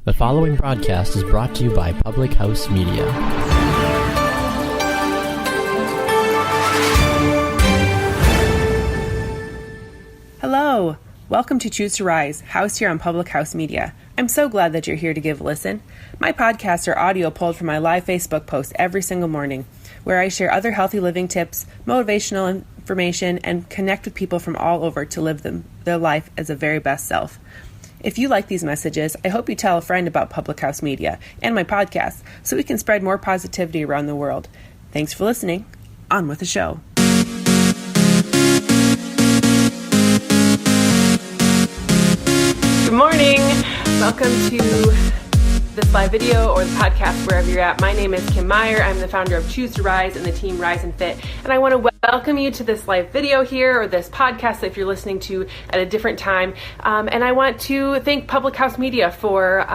The following broadcast is brought to you by Public House Media. Hello! Welcome to Choose to Rise, housed here on Public House Media. I'm so glad that you're here to give a listen. My podcasts are audio pulled from my live Facebook posts every single morning, where I share other healthy living tips, motivational information, and connect with people from all over to live their life as a very best self. If you like these messages, I hope you tell a friend about Public House Media and my podcast so we can spread more positivity around the world. Thanks for listening. On with the show. Good morning. Welcome to this live video or the podcast, wherever you're at. My name is Kim Meyer. I'm the founder of Choose to Rise and the team Rise and Fit. And I want to welcome you to this live video here, or this podcast if you're listening to at a different time. And I want to thank Public House Media for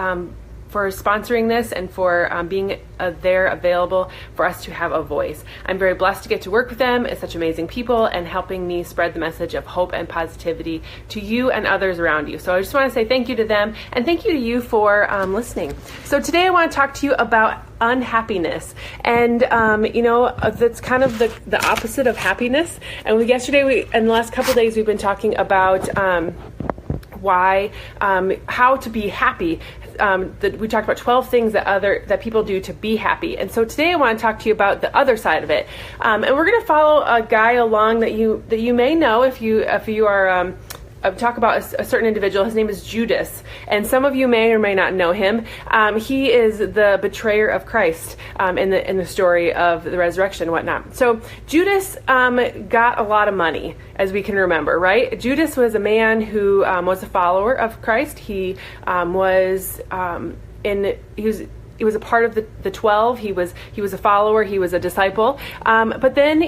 sponsoring this and for being there available for us to have a voice. I'm very blessed to get to work with them as such amazing people and helping me spread the message of hope and positivity to you and others around you. So I just want to say thank you to them and thank you to you for listening. So today I want to talk to you about unhappiness, and that's kind of the opposite of happiness. And in the last couple of days we've been talking about how to be happy. We talked about 12 things that people do to be happy. And so today I want to talk to you about the other side of it. And we're going to follow a guy along that you may know if you are talk about a certain individual. His name is Judas, and some of you may or may not know him. He is the betrayer of Christ in the story of the resurrection and whatnot. So Judas got a lot of money, as we can remember, right? Judas was a man who was a follower of Christ. He was a part of the 12. He was a follower. He was a disciple. But then,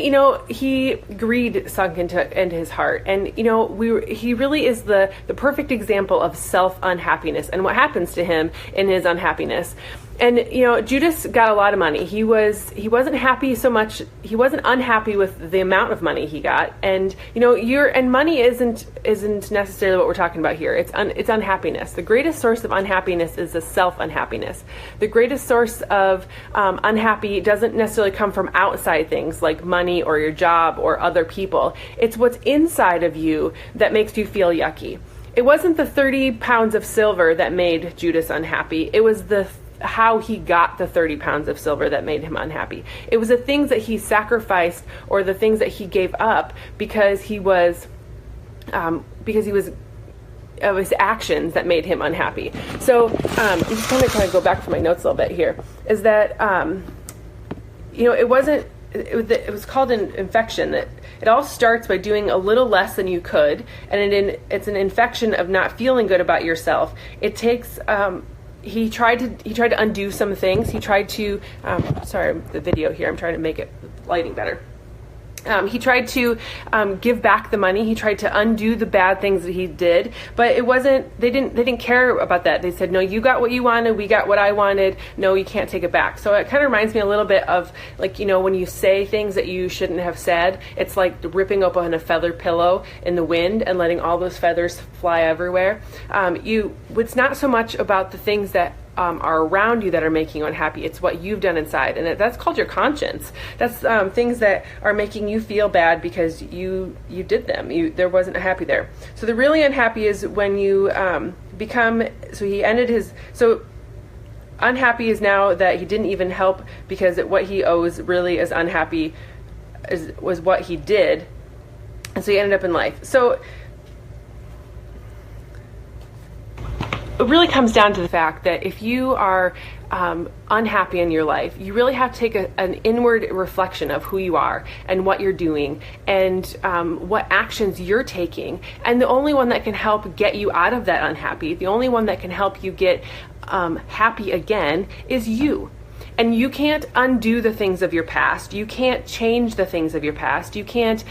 greed sunk into his heart. And, he really is the perfect example of self-unhappiness and what happens to him in his unhappiness. And, Judas got a lot of money. He wasn't happy so much. He wasn't unhappy with the amount of money he got. And, money isn't necessarily what we're talking about here. It's unhappiness. The greatest source of unhappiness is the self-unhappiness. The greatest source of unhappy doesn't necessarily come from outside things like money or your job or other people. It's what's inside of you that makes you feel yucky. It wasn't the 30 pounds of silver that made Judas unhappy. It was how he got the 30 pounds of silver that made him unhappy. It was the things that he sacrificed or the things that he gave up because he was of his actions that made him unhappy. So I'm just going to kind of go back to my notes a little bit here. Is that it was called an infection. That it all starts by doing a little less than you could, and it's an infection of not feeling good about yourself. It takes He tried to undo some things. He tried to, the video here, I'm trying to make it lighting better. He tried to give back the money. He tried to undo the bad things that he did, but they didn't care about that. They said, no, you got what you wanted. We got what I wanted. No, you can't take it back. So it kind of reminds me a little bit of when you say things that you shouldn't have said. It's like ripping open a feather pillow in the wind and letting all those feathers fly everywhere. It's not so much about the things that are around you that are making you unhappy. It's what you've done inside, and that's called your conscience. That's things that are making you feel bad because you did them. There wasn't a happy there. So the really unhappy is when you become. So unhappy is now that he didn't even help, because what he owes really is unhappy was what he did, and so he ended up in life. So it really comes down to the fact that if you are unhappy in your life, you really have to take an inward reflection of who you are and what you're doing and what actions you're taking. And the only one that can help get you out of that unhappy, the only one that can help you get happy again is you. And you can't undo the things of your past. You can't change the things of your past. You can't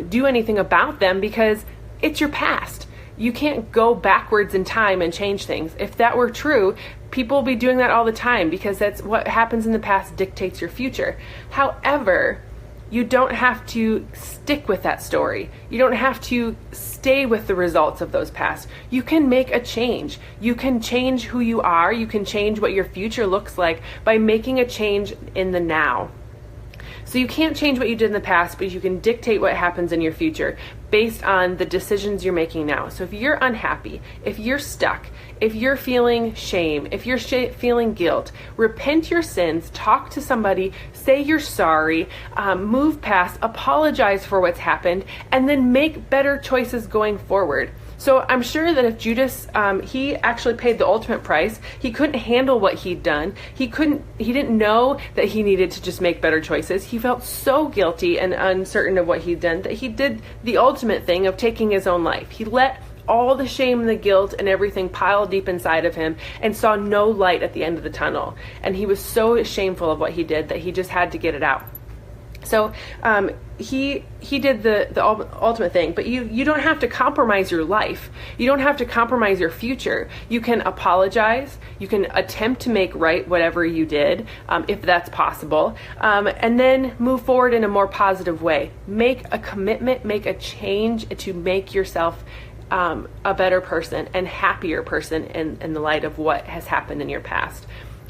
do anything about them because it's your past. You can't go backwards in time and change things. If that were true, people will be doing that all the time because that's what happens in the past dictates your future. However, You don't have to stick with that story. You don't have to stay with the results of those past. You can make a change. You can change who you are. You can change what your future looks like by making a change in the now. So you can't change what you did in the past, but you can dictate what happens in your future based on the decisions you're making now. So if you're unhappy, if you're stuck, if you're feeling shame, if you're feeling guilt, repent your sins, talk to somebody, say you're sorry, move past, apologize for what's happened, and then make better choices going forward. So I'm sure that if Judas, he actually paid the ultimate price. He couldn't handle what he'd done. He didn't know that he needed to just make better choices. He felt so guilty and uncertain of what he'd done that he did the ultimate thing of taking his own life. He let all the shame and the guilt and everything pile deep inside of him and saw no light at the end of the tunnel. And he was so shameful of what he did that he just had to get it out. So he did the ultimate thing, but you don't have to compromise your life. You don't have to compromise your future. You can apologize. You can attempt to make right whatever you did, if that's possible, and then move forward in a more positive way. Make a commitment, make a change to make yourself a better person and happier person in the light of what has happened in your past.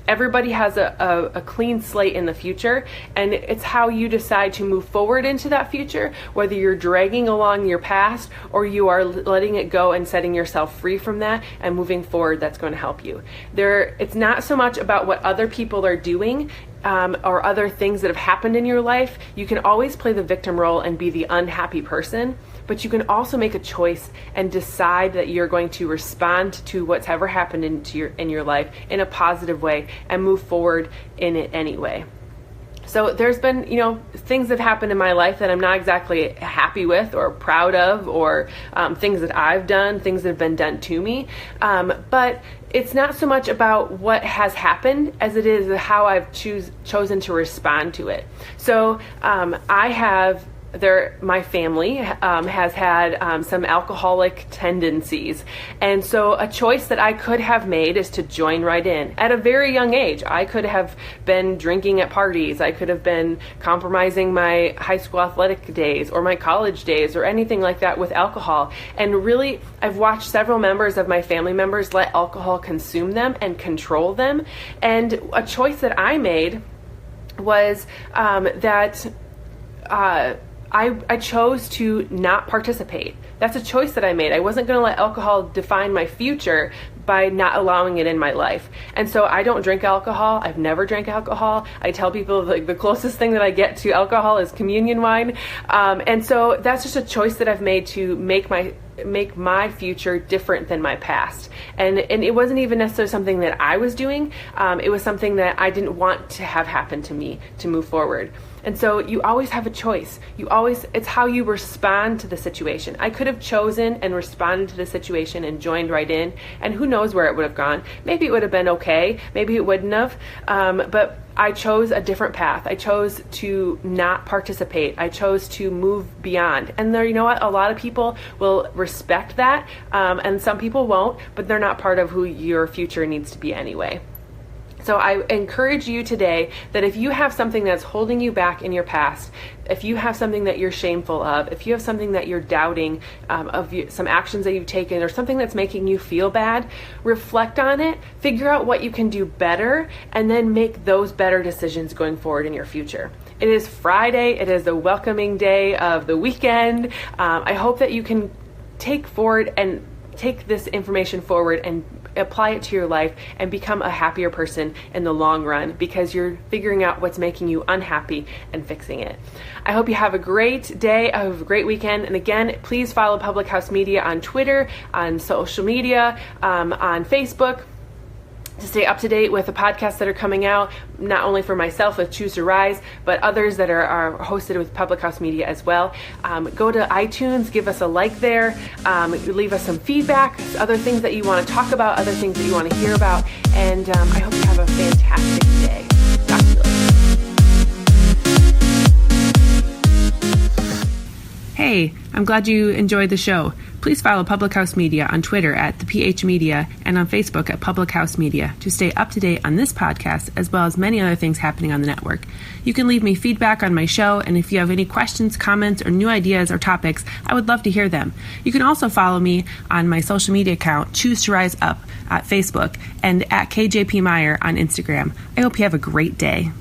Everybody has a clean slate in the future, and it's how you decide to move forward into that future, whether you're dragging along your past or you are letting it go and setting yourself free from that and moving forward. That's going to help you. It's not so much about what other people are doing or other things that have happened in your life. You can always play the victim role and be the unhappy person, but you can also make a choice and decide that you're going to respond to what's ever happened in your life in a positive way and move forward in it anyway. So there's been, things that have happened in my life that I'm not exactly happy with or proud of, or things that I've done, things that have been done to me. But it's not so much about what has happened as it is how I've chosen to respond to it. So my family has had some alcoholic tendencies. And so a choice that I could have made is to join right in. At a very young age, I could have been drinking at parties. I could have been compromising my high school athletic days or my college days or anything like that with alcohol. And really, I've watched several members of my family members let alcohol consume them and control them. And a choice that I made was I chose to not participate. That's a choice that I made. I wasn't going to let alcohol define my future by not allowing it in my life. And so I don't drink alcohol. I've never drank alcohol. I tell people the closest thing that I get to alcohol is communion wine. And so that's just a choice that I've made to make my future different than my past. And it wasn't even necessarily something that I was doing. It was something that I didn't want to have happen to me to move forward. And so you always have a choice. It's how you respond to the situation. I could have chosen and responded to the situation and joined right in, and who knows where it would have gone. Maybe it would have been okay. Maybe it wouldn't have. But I chose a different path. I chose to not participate. I chose to move beyond. And there, you know what? A lot of people will respect that, and some people won't, but they're not part of who your future needs to be anyway. So I encourage you today that if you have something that's holding you back in your past, if you have something that you're shameful of, if you have something that you're doubting some actions that you've taken or something that's making you feel bad, reflect on it, figure out what you can do better, and then make those better decisions going forward in your future. It is Friday. It is a welcoming day of the weekend. I hope that you can take this information forward and apply it to your life and become a happier person in the long run, because you're figuring out what's making you unhappy and fixing it. I hope you have a great day. I have a great weekend. And again, please follow Public House Media on Twitter, on social media, on Facebook, to stay up to date with the podcasts that are coming out, not only for myself with Choose to Rise, but others that are hosted with Public House Media as well. Go to iTunes, give us a like there, leave us some feedback, other things that you want to talk about, other things that you want to hear about, and I hope you have a fantastic day. Talk to you later. Hey, I'm glad you enjoyed the show. Please follow Public House Media on Twitter at the PH Media and on Facebook at Public House Media to stay up to date on this podcast as well as many other things happening on the network. You can leave me feedback on my show, and if you have any questions, comments, or new ideas or topics, I would love to hear them. You can also follow me on my social media account, Choose to Rise Up, at Facebook, and at KJP Meyer on Instagram. I hope you have a great day.